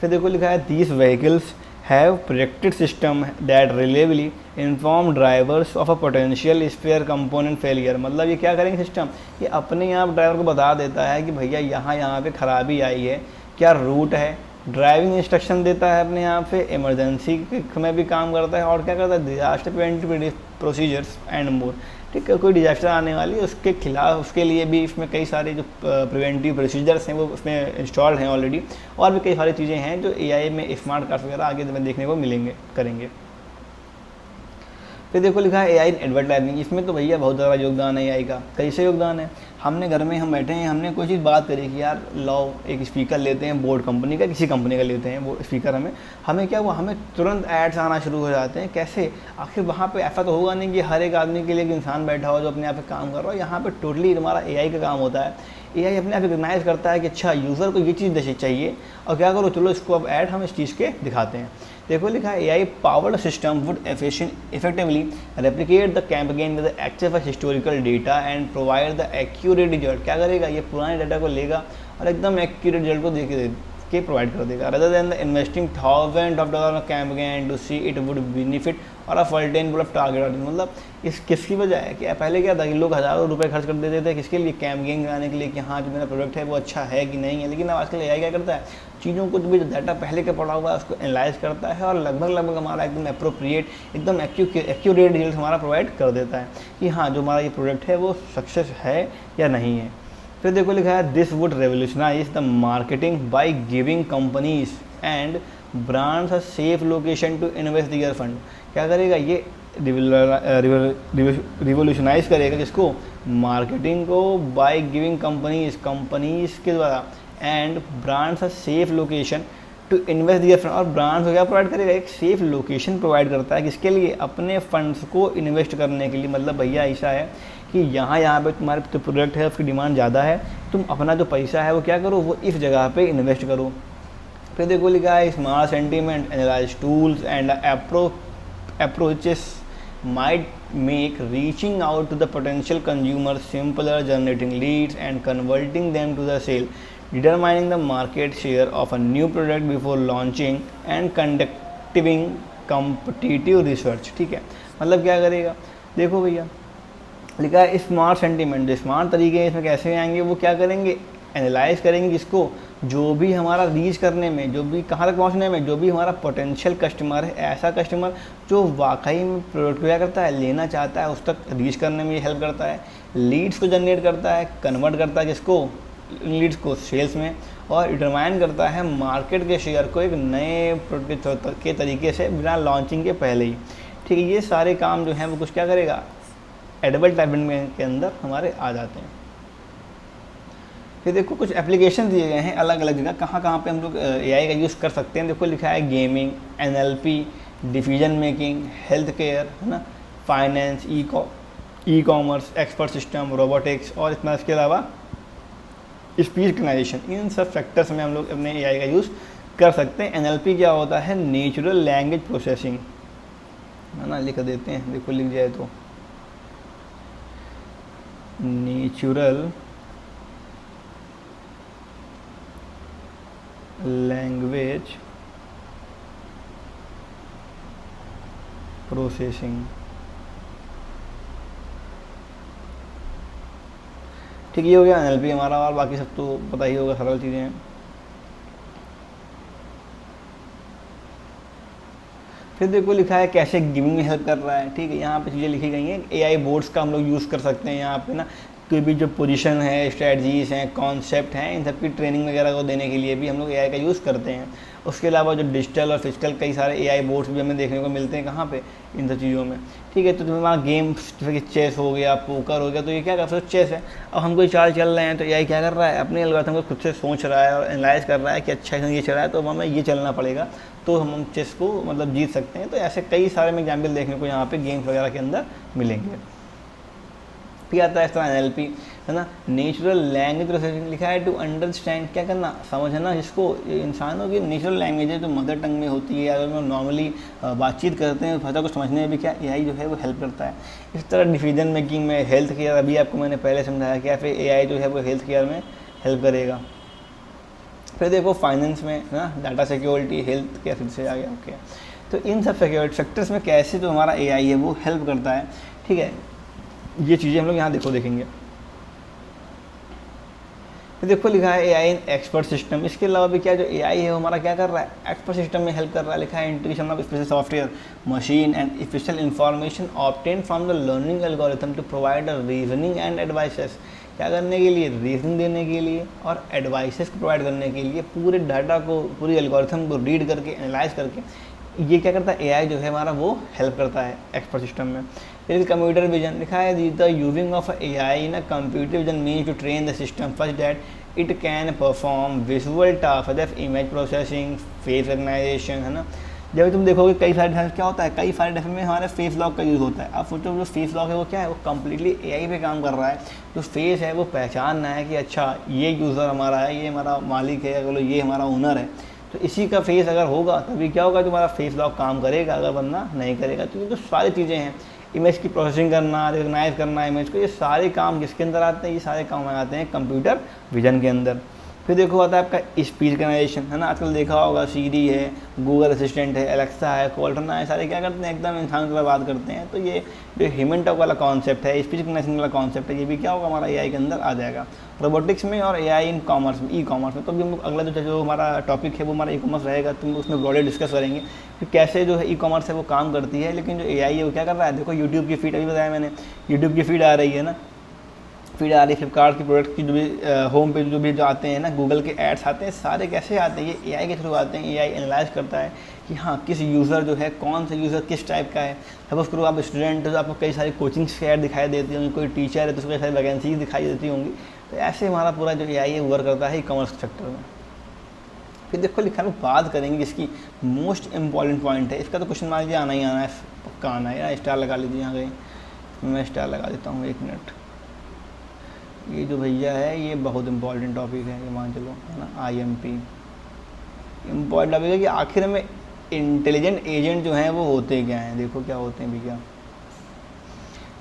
फिर देखो लिखा है these vehicles have projected system that reliably inform drivers of a potential spare component failure. मतलब ये क्या करेंगे सिस्टम, ये अपने आप ड्राइवर को बता देता है कि भैया यहाँ पे खराबी आई है, क्या रूट है, ड्राइविंग इंस्ट्रक्शन देता है अपने आप से, इमरजेंसी में भी काम करता है, और क्या करता है, disaster preventive procedures and more. ठीक है, कोई डिजास्टर आने वाली है उसके खिलाफ, उसके लिए भी इसमें कई सारे जो प्रिवेंटिव प्रोसीजर्स हैं वो उसमें इंस्टॉल्ड हैं ऑलरेडी, और भी कई सारी चीज़ें हैं जो एआई में स्मार्ट कार्स वगैरह आगे में देखने को मिलेंगे, करेंगे। फिर देखो लिखा है एआई इन एडवर्टाइजिंग, इसमें तो भैया बहुत ज़्यादा योगदान है एआई का। कैसे योगदान है, हमने घर में हम बैठे हैं, हमने कोई चीज़ बात करी कि यार लाओ एक स्पीकर लेते हैं, बोर्ड कंपनी का, किसी कंपनी का लेते हैं वो स्पीकर, हमें क्या हुआ, हमें तुरंत एड्स आना शुरू हो जाते हैं। कैसे, आखिर वहाँ पे ऐसा तो होगा नहीं कि हर एक आदमी के लिए एक इंसान बैठा हो जो अपने आप पे काम कर रहा हो, यहाँ पे टोटली तुम्हारा एआई का काम होता है। एआई अपने आप रिकग्नाइज करता है कि अच्छा यूज़र को ये चीज़ चाहिए, और क्या करो, चलो इसको अब ऐड हम इस चीज़ के दिखाते हैं। देखो लिखा है AI powered system would effectively replicate the campaign with access of historical data and provide the accurate result. क्या करेगा, ये पुराने डाटा को लेगा और एकदम एक्यूरेट रिजल्ट को के प्रोवाइड कर देगा। Rather than the investing $1000 campaign to see it would benefit और $10 ऑफ टारगेट ऑडियंस। मतलब इस किसकी वजह है कि पहले क्या था कि लोग हज़ारों रुपए खर्च कर देते थे किसके लिए, कैंपेन कराने के लिए कि हाँ जो मेरा प्रोडक्ट है वो अच्छा है कि नहीं है। लेकिन अब आजकल एआई क्या करता है, चीज़ों को जो भी डाटा पहले का पड़ा हुआ है उसको एनालाइज करता है और लगभग हमारा एकदम अप्रोप्रिएट, एकदम एक्यूरेट रिजल्ट हमारा प्रोवाइड कर देता है कि हाँ जो हमारा ये प्रोडक्ट है वो सक्सेस है या नहीं है। फिर देखो लिखा है this would revolutionize the marketing by giving companies and brands a safe location to invest their fund. क्या करेगा, ये रिवोल्यूशनाइज करेगा किसको, मार्केटिंग को, बाय गिविंग कंपनीज के द्वारा, and brands a safe location to invest their fund. और brands को क्या प्रोवाइड करेगा, एक सेफ लोकेशन प्रोवाइड करता है किसके लिए, अपने फंड्स को इन्वेस्ट करने के लिए। मतलब भैया ऐसा है कि यहाँ पे तुम्हारे जो प्रोडक्ट है उसकी डिमांड ज़्यादा है, तुम अपना जो पैसा है वो क्या करो, वो इस जगह पे इन्वेस्ट करो। फिर देखो लिखा है smart sentiment analyse tools and approaches make reaching out to the potential consumer simpler, generating leads and converting them to the sale, determining the market share of a new product before launching and conducting competitive research। ठीक है, मतलब क्या करेगा, देखो भैया लिखा है smart sentiment, जो स्मार्ट तरीके हैं इसमें कैसे आएंगे, वो क्या करेंगे, एनालाइज करेंगे इसको, जो भी हमारा रीच करने में, जो भी कहाँ तक पहुँचने में, जो भी हमारा पोटेंशियल कस्टमर है, ऐसा कस्टमर जो वाकई में प्रोडक्ट क्या करता है, लेना चाहता है, उस तक रीच करने में ये हेल्प करता है, लीड्स को जनरेट करता है, कन्वर्ट करता है जिसको, लीड्स को सेल्स में, और डिटरमाइन करता है मार्केट के शेयर को एक नए प्रोडक्ट के तरीके से बिना लॉन्चिंग के पहले ही। ठीक है, ये सारे काम जो हैं वो कुछ क्या करेगा, एडवर्टाइजमेंट के अंदर हमारे आ जाते हैं। फिर देखो कुछ एप्लीकेशन दिए गए हैं अलग अलग जगह, कहाँ कहाँ पे हम लोग एआई का यूज़ कर सकते हैं। देखो लिखा है gaming, NLP, decision making, health care, है ना, finance, e commerce, expert system, robotics, और इसके अलावा स्पीच रिकग्नाइजेशन। इन सब सेक्टर्स में हम लोग अपने एआई का यूज़ कर सकते हैं। एनएलपी क्या होता है, नेचुरल लैंग्वेज प्रोसेसिंग, है ना, लिख देते हैं, देखो लिख जाए तो नेचुरल लैंग्वेज प्रोसेसिंग। ठीक, ये हो गया एनएलपी हमारा, और बाकी सब तो पता ही होगा, सरल चीज़ें हैं। फिर देखो लिखा है कैसे गिविंग में हेल्प कर रहा है। ठीक है, यहाँ पे चीज़ें लिखी गई हैं। एआई बोर्ड्स का हम लोग यूज़ कर सकते हैं यहाँ पे ना, कोई भी जो पोजीशन है, स्ट्रेटजीज़ हैं, कॉन्सेप्ट हैं, इन सब की ट्रेनिंग वगैरह को देने के लिए भी हम लोग एआई का यूज़ करते हैं। उसके अलावा जो डिजिटल और फिजिकल कई सारे एआई बोर्ड्स भी हमें देखने को मिलते हैं, कहाँ पे, इन सब चीज़ों में। ठीक है, तो तुम्हारा गेम्स जैसे कि चेस हो गया, पोकर हो गया, तो ये क्या कर सकते हो, चेस है, अब हम कोई चाल चल रहे हैं तो एआई क्या कर रहा है, अपने एल्गोरिथम को खुद से सोच रहा है और एनालाइज कर रहा है कि अच्छा ये चल रहा है तो हमें ये चलना पड़ेगा, तो हम चेस को मतलब जीत सकते हैं। तो ऐसे कई सारे में एग्जाम्पल देखने को यहाँ पे गेम्स वगैरह के अंदर मिलेंगे। फिर आता है इस तरह एनएलपी, है ना, नेचुरल लैंग्वेज प्रोसेसिंग। लिखा है टू अंडरस्टैंड, क्या करना, समझना, जिसको इंसानों की नेचुरल लैंग्वेज है जो मदर टंग में होती है, अगर हम नॉर्मली बातचीत करते हैं भाषा को समझने में भी क्या एआई जो है वो हेल्प करता है। इस तरह डिसीजन मेकिंग में, हेल्थ केयर, अभी आपको मैंने पहले समझाया क्या, फिर एआई जो है वो हेल्थ केयर में हेल्प करेगा। फिर देखो फाइनेंस में, है ना, डाटा सिक्योरिटी, हेल्थ केयर फिर से आ गया। ओके, तो इन सब सिक्योरिटी सेक्टर्स में कैसे जो हमारा एआई है वो हेल्प करता है। ठीक है, ये चीज़ें हम लोग यहाँ देखेंगे। फिर देखो लिखा है एआई इन एक्सपर्ट सिस्टम। इसके अलावा भी क्या जो एआई है वो हमारा क्या कर रहा है, एक्सपर्ट सिस्टम में हेल्प कर रहा है। लिखा है integration of special software, machine and special information obtain from the learning algorithm to provide a reasoning and advices. क्या करने के लिए, रीजनिंग देने के लिए और एडवाइसेस को प्रोवाइड करने के लिए, पूरे डाटा को, पूरी एल्गोरिथम को रीड करके, एनालाइज करके, ये क्या करता है एआई जो है हमारा वो हेल्प करता है एक्सपर्ट सिस्टम में। फिर कंप्यूटर विजन लिखा है the using of AI in a computer vision means to train the system first that it can perform visual task जैसे इमेज प्रोसेसिंग, फेस रिकग्नाइजेशन, है ना। जब तुम देखोगे कई सारे डिफेंस क्या होता है, कई सारे डिफेंस में हमारे फेस लॉक का यूज़ होता है। अब सोचो जो फेस लॉक है वो क्या है, वो कम्प्लीटली एआई पे काम कर रहा है। जो फेस है वो पहचानना है कि अच्छा ये यूज़र हमारा है, ये हमारा मालिक है, अगर ये हमारा ओनर है, तो इसी का फेस अगर होगा तभी क्या होगा, तुम्हारा फेस लॉक काम करेगा, अगर वरना नहीं करेगा। तो ये तो सारी चीज़ें हैं, इमेज की प्रोसेसिंग करना, रिकग्नाइज करना इमेज को, ये सारे काम किसके अंदर आते हैं, ये सारे काम आते हैं कंप्यूटर विजन के अंदर। फिर देखो आता है आपका स्पीच रिकग्नाइजेशन, है ना, आजकल देखा होगा सीरी है, गूगल असिस्टेंट है, एलेक्सा है, कॉल्टरना है, सारे क्या करते हैं, एकदम इंसान की तरह बात करते हैं। तो ये जो ह्यूमन टॉक वाला कॉन्सेप्ट है, स्पीच रिकग्नाइजेशन वाला कॉन्सेप्ट है, ये भी क्या होगा हमारा एआई के अंदर आ जाएगा। रोबोटिक्स में और एआई इन कॉमर्स में, ई कॉमर्स में, तो अभी हम अगला जो हमारा टॉपिक है वो हमारा ई कॉमर्स रहेगा, तो उसमें ब्रॉडली डिस्कस करेंगे कि कैसे जो है ई कॉमर्स है वो काम करती है। लेकिन जो एआई है वो क्या कर रहा है, देखो यूट्यूब की फीड, अभी बताया मैंने, यूट्यूब की फीड आ रही है ना, फीड आ रही है, फ्लिपकार्ट की प्रोडक्ट की जो भी होम पे जो भी जो आते हैं ना, गूगल के एड्स आते हैं, सारे कैसे आते हैं, ये एआई के थ्रू आते हैं। एआई एनालाइज करता है कि हाँ किस यूज़र जो है, कौन सा यूज़र किस टाइप का है। सपोज करो आप स्टूडेंट हो तो आपको कई सारी कोचिंग्स के ऐड दिखाई देती होंगी, कोई टीचर है तो उसको कई सारी वैकेंसीज दिखाई देती होंगी। तो ऐसे हमारा पूरा जो एआई है वर्क करता है ई कॉमर्स सेक्टर में। फिर देखो लिखा है, बात करेंगे इसकी मोस्ट इम्पॉर्टेंट पॉइंट है, इसका तो क्वेश्चन मान लीजिए आना ही आना है, पक्का आना है यार, स्टार लगा लीजिए यहाँ गए, मैं स्टार लगा देता हूँ, 1 मिनट। ये जो भैया है ये बहुत इंपॉर्टेंट टॉपिक है, ये मान चलो, है ना, आईएमपी इम्पॉर्टेंट टॉपिक है कि आखिर में इंटेलिजेंट एजेंट जो हैं वो होते क्या हैं। देखो क्या होते हैं भैया,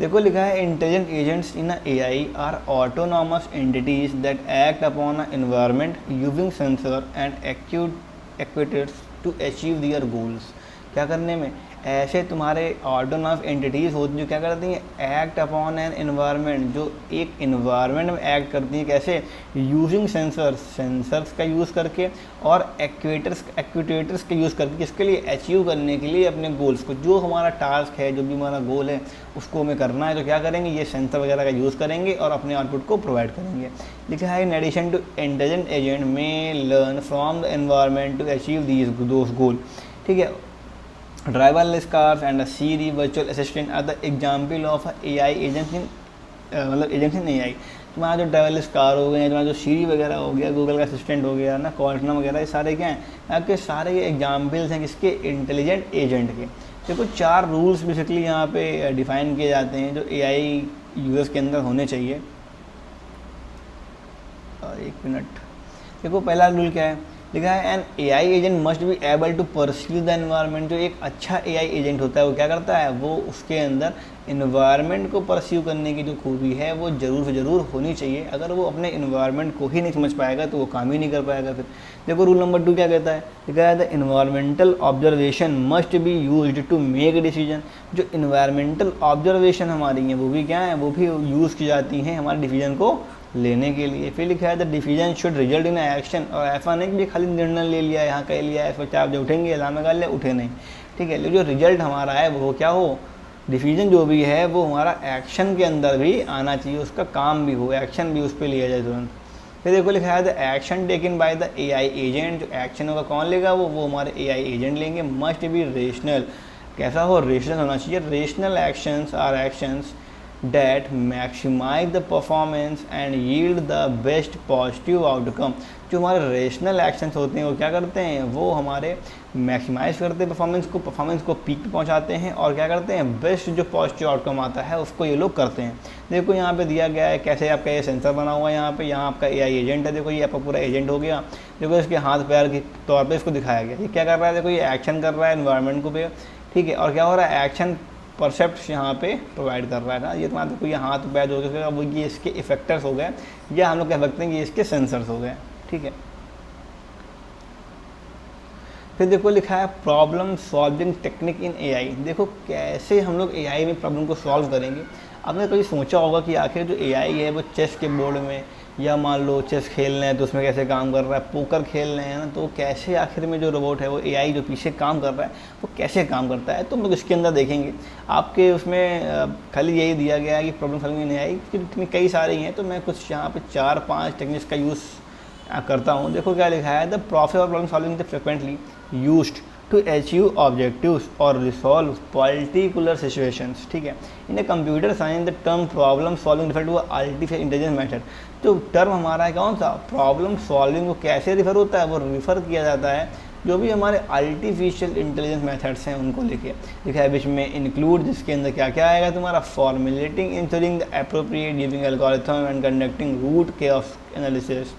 देखो लिखा है intelligent agents in A I are autonomous entities that act upon a environment using sensor and actuators to achieve their goals. क्या करने में, ऐसे तुम्हारे ऑटोनॉमस एंटिटीज़ होती जो क्या करती हैं, एक्ट अपॉन एन एनवायरनमेंट, जो एक एनवायरनमेंट में एक्ट करती हैं। कैसे, यूजिंग सेंसर्स का यूज़ करके और एक्ट्यूएटर्स का यूज़ करके, किसके लिए, अचीव करने के लिए अपने गोल्स को। जो हमारा टास्क है, जो भी हमारा गोल है, उसको हमें करना है तो क्या करेंगे, ये सेंसर वगैरह का यूज़ करेंगे और अपने आउटपुट को प्रोवाइड करेंगे। लिखा है in addition to intelligent agent may learn from the environment to achieve those goal. ठीक है, driverless cars and a Siri virtual assistant are the example of AI agents in मतलब एजेंट्स इन AI। तुम्हारा जो driverless car हो गए, तुम्हारा जो सीरी वगैरह हो गया, गूगल का असिस्टेंट हो गया ना, कॉर्टना वगैरह, ये सारे क्या हैं, आपके सारे ये एग्जाम्पल्स हैं किसके, इंटेलिजेंट एजेंट के। देखो 4 रूल्स बेसिकली यहाँ पे डिफाइन किए जाते हैं जो AI यूजर्स के अंदर होने चाहिए। एक मिनट, देखो पहला रूल क्या है, लिखा है an AI agent must be able to perceive the environment. जो एक अच्छा AI एजेंट होता है वो क्या करता है, वो उसके अंदर इन्वायरमेंट को परसीव करने की जो खूबी है वो ज़रूर से ज़रूर होनी चाहिए। अगर वो अपने इन्वायरमेंट को ही नहीं समझ पाएगा तो वो काम ही नहीं कर पाएगा। फिर देखो रूल नंबर 2 क्या कहता है, लिखा है the environmental observation must be used to make decision. जो इन्वायरमेंटल ऑब्जर्वेशन हमारी हैं वो भी क्या है, वो भी यूज़ की जाती हैं हमारे डिसीजन को लेने के लिए। फिर लिखा है the decision should result in action. और ऐसा नहीं कि खाली निर्णय ले लिया, यहाँ कह लिया है, सोचा आप जो उठेंगे अलार्म लगा लिया, उठे नहीं। ठीक है, जो रिजल्ट हमारा है वो क्या हो, डिसीजन जो भी है वो हमारा एक्शन के अंदर भी आना चाहिए, उसका काम भी हो, एक्शन भी उस पर लिया जाए तुरंत। फिर देखो लिखा है the action taken by the AI agent. जो एक्शन होगा कौन लेगा, वो हमारे AI एजेंट लेंगे। Must be rational. कैसा हो, रेशनल होना चाहिए। Rational actions are actions that maximize the performance and yield the best positive outcome। जो हमारे रेशनल एक्शंस होते हैं वो क्या करते हैं, वो हमारे मैक्सिमाइज करते हैं परफॉर्मेंस को पीक पे पहुंचाते हैं और क्या करते हैं, बेस्ट जो पॉजिटिव आउटकम आता है उसको ये लोग करते हैं। देखो यहाँ पे दिया गया है कैसे आपका ये सेंसर बना हुआ है, यहाँ आपका AI एजेंट है। देखो ये आपका पूरा एजेंट हो गया। देखो इसके हाथ पैर के तौर पर इसको दिखाया गया, ये क्या कर रहा है, देखो ये एक्शन कर रहा है एनवायरनमेंट को पे। ठीक है, और क्या हो रहा है, एक्शन परसेप्ट यहाँ पे प्रोवाइड कर रहा है ना। ये तुम्हारा देखो ये हाथ पैर हो गया, वो ये इसके इफेक्टर्स हो गए, या हम लोग कह सकते हैं कि इसके सेंसर्स हो गए। ठीक है, फिर देखो लिखा है problem solving technique in AI। देखो कैसे हम लोग AI में प्रॉब्लम को सॉल्व करेंगे। आपने कभी सोचा होगा कि आखिर जो AI है वो चेस के बोर्ड में, या मान लो चेस खेल रहे हैं तो उसमें कैसे काम कर रहा है, पोकर खेल रहे हैं ना, तो कैसे आखिर में जो रोबोट है वो AI जो पीछे काम कर रहा है वो कैसे काम करता है, तो हम लोग इसके अंदर देखेंगे। आपके उसमें खाली यही दिया गया है कि प्रॉब्लम सॉल्विंग इन AI की इतनी कई सारी हैं, तो मैं कुछ यहाँ पे 4-5 टेक्निक्स का यूज़ करता हूँ। देखो क्या लिखा है, the process of problem solving the frequently used to achieve objectives और रिसॉल्व पर्टिकुलर सिचुएशंस। ठीक है, in computer science the term problem solving refer to artificial intelligence method. तो टर्म हमारा है कौन सा, प्रॉब्लम सॉल्विंग, वो कैसे रिफर होता है, वो रिफ़र किया जाता है जो भी हमारे आर्टिफिशियल इंटेलिजेंस मेथड्स हैं उनको लेके। लिखा है विच में इंक्लूड, जिसके अंदर क्या क्या आएगा तुम्हारा, फॉर्मुलेटिंग इंसुलिंग the appropriate using algorithm and conducting root cause analysis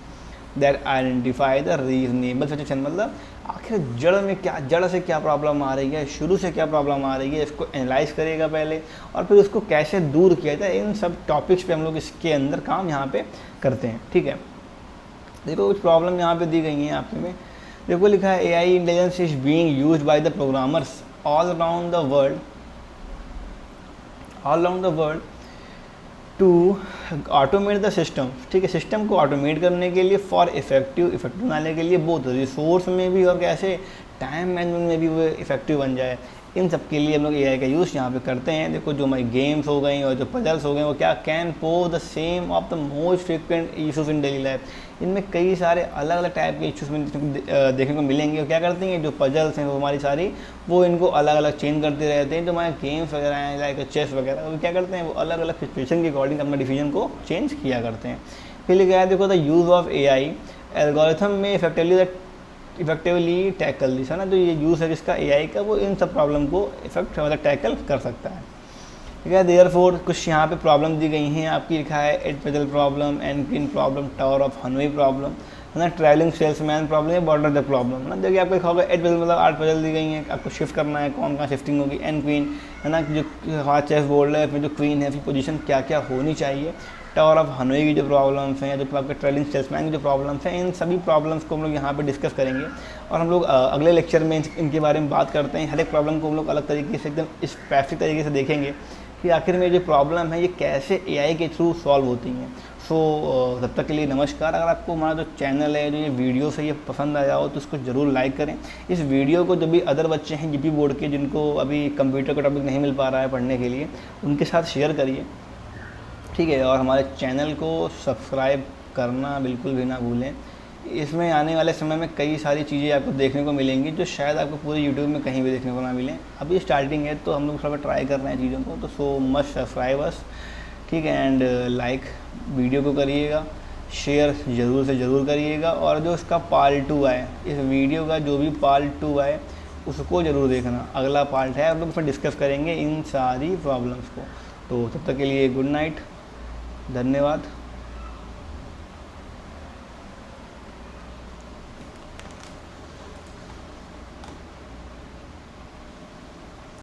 that identify the reasonable situation. मतलब आखिर जड़ से क्या प्रॉब्लम आ रही है, शुरू से क्या प्रॉब्लम आ रही है, इसको एनालाइज करेगा पहले और फिर उसको कैसे दूर किया जाए। इन सब टॉपिक्स पे हम लोग इसके अंदर काम यहाँ पे करते हैं। ठीक है, देखो कुछ प्रॉब्लम यहाँ पे दी गई हैं आपके में। देखो लिखा है AI intelligence is being used by the programmers all around the world to automate the system. ठीक है, सिस्टम को ऑटोमेट करने के लिए, फॉर इफेक्टिव बनाने के लिए, बहुत रिसोर्स में भी और कैसे टाइम मैनेजमेंट में भी वो इफेक्टिव बन जाए। इन सब के लिए हम लोग AI का यूज़ यहाँ पे करते हैं। देखो जो हमारी गेम्स हो गई और जो पजल्स हो गए वो क्या, can pose the same of the most frequent issues in daily life. इनमें कई सारे अलग अलग टाइप के इशूज़ में देखने को मिलेंगे। और क्या करती हैं, जो पजल्स हैं वो हमारी सारी, वो इनको अलग अलग चेंज करते रहते हैं। जो हमारे गेम्स वगैरह हैं लाइक चेस वगैरह, वो क्या करते हैं, वो अलग अलग सिचुएशन के अकॉर्डिंग अपना डिसीजन को चेंज किया करते हैं। फिर लिखा है देखो the use of AI algorithm में इफेक्टिवली टैकल दिस है ना। जो ये यूज़ है जिसका AI का, वो इन सब प्रॉब्लम को मतलब टैकल कर सकता है। ठीक है, देयरफॉर कुछ यहाँ पे प्रॉब्लम दी गई हैं आपकी। लिखा है eight puzzle problem, N queen problem, tower of Hanoi problem, है ना, ट्रैवलिंग सेल्समैन प्रॉब्लम या बॉर्डर द प्रॉब्लम, ना देखिए आपको होगा 8 पजल मतलब 8 पजल दी गई हैं, आपको शिफ्ट करना है, कौन कहाँ शिफ्टिंग होगी, एंड क्वीन, है ना, जो हमारा चेस बोर्ड है, फिर जो क्वीन है, फिर पोजीशन क्या क्या होनी चाहिए, टावर ऑफ हनोई की जो प्रॉब्लम्स हैं, या जो आपके ट्रेवलिंग सेल्समैन की जो प्रॉब्लम्स हैं, इन सभी प्रॉब्लम्स को हम लोग यहाँ पे डिस्कस करेंगे। और हम लोग अगले लेक्चर में इनके बारे में बात करते हैं। हर एक प्रॉब्लम को हम लोग अलग तरीके से एकदम स्पेसिफिक तरीके से देखेंगे कि आखिर में जो प्रॉब्लम है ये कैसे एआई के थ्रू सॉल्व होती हैं। सो तब तक के लिए नमस्कार। अगर आपको हमारा जो चैनल है, जो ये वीडियोस है, ये पसंद आया हो तो इसको ज़रूर लाइक करें। इस वीडियो को जो भी अदर बच्चे हैं यूपी बोर्ड के, जिनको अभी कंप्यूटर का टॉपिक नहीं मिल पा रहा है पढ़ने के लिए, उनके साथ शेयर करिए, ठीक है। और हमारे चैनल को सब्सक्राइब करना बिल्कुल भी ना भूलें। इसमें आने वाले समय में कई सारी चीज़ें आपको देखने को मिलेंगी जो शायद आपको पूरे यूट्यूब में कहीं भी देखने को ना मिलें। अभी स्टार्टिंग है तो हम लोग थोड़ा ट्राई कर रहे हैं चीज़ों को, तो सो मच सब्सक्राइब अस, ठीक है। एंड लाइक वीडियो को करिएगा, शेयर ज़रूर से ज़रूर करिएगा। और जो इसका पार्ट 2 आए, इस वीडियो का जो भी पार्ट 2 आए उसको ज़रूर देखना। अगला पार्ट है, हम लोग उसमें डिस्कस करेंगे इन सारी प्रॉब्लम्स को। तो तब तक के लिए गुड नाइट, धन्यवाद।